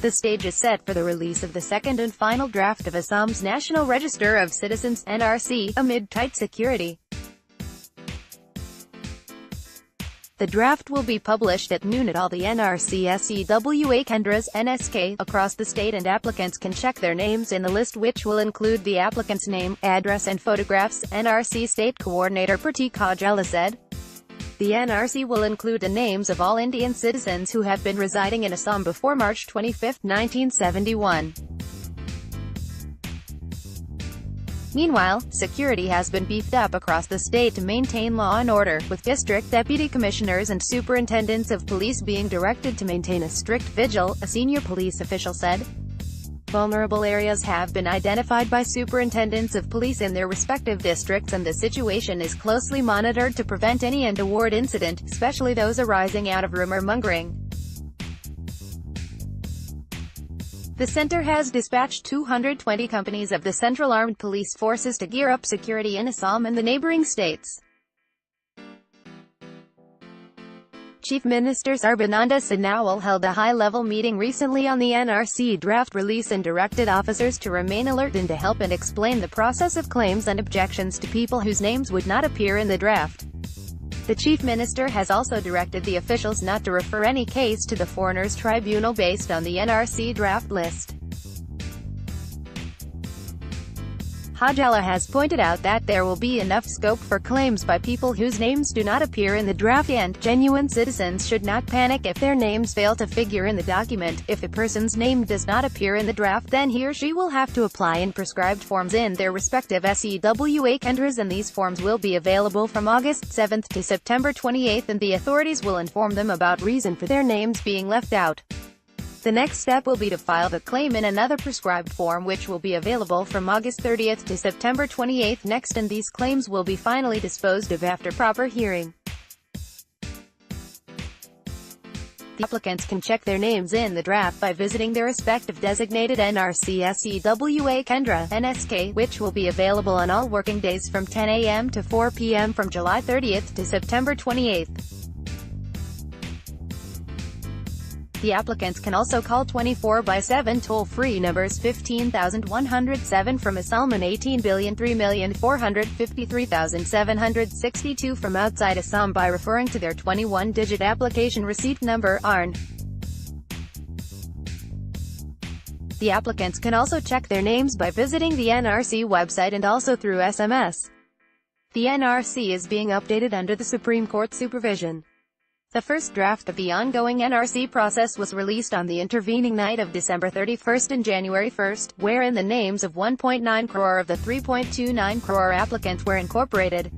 The stage is set for the release of the second and final draft of Assam's National Register of Citizens (NRC) amid tight security. The draft will be published at noon at all the NRC Sewa Kendras (NSK) across the state, and applicants can check their names in the list, which will include the applicant's name, address and photographs, NRC State Coordinator Prateek Hajela said. The NRC will include the names of all Indian citizens who have been residing in Assam before March 25, 1971. Meanwhile, security has been beefed up across the state to maintain law and order, with district deputy commissioners and superintendents of police being directed to maintain a strict vigil, a senior police official said. Vulnerable areas have been identified by superintendents of police in their respective districts, and the situation is closely monitored to prevent any untoward incident, especially those arising out of rumor-mongering. The center has dispatched 220 companies of the Central Armed Police Forces to gear up security in Assam and the neighboring states. Chief Minister Sarbananda Sonowal held a high-level meeting recently on the NRC draft release and directed officers to remain alert and to help and explain the process of claims and objections to people whose names would not appear in the draft. The Chief Minister has also directed the officials not to refer any case to the Foreigners Tribunal based on the NRC draft list. Hajela has pointed out that there will be enough scope for claims by people whose names do not appear in the draft, and genuine citizens should not panic if their names fail to figure in the document. If a person's name does not appear in the draft, then he or she will have to apply in prescribed forms in their respective Sewa Kendras, and these forms will be available from August 7 to September 28, and the authorities will inform them about reason for their names being left out. The next step will be to file the claim in another prescribed form, which will be available from August 30 to September 28 next, and these claims will be finally disposed of after proper hearing. The applicants can check their names in the draft by visiting their respective designated NRC Sewa Kendra (NSK), which will be available on all working days from 10 a.m. to 4 p.m. from July 30 to September 28. The applicants can also call 24/7 toll-free numbers 15107 from Assam and 18,3,453,762 from outside Assam by referring to their 21-digit application receipt number (ARN). The applicants can also check their names by visiting the NRC website and also through SMS. The NRC is being updated under the Supreme Court supervision. The first draft of the ongoing NRC process was released on the intervening night of December 31 and January 1, wherein the names of 1.9 crore of the 3.29 crore applicants were incorporated.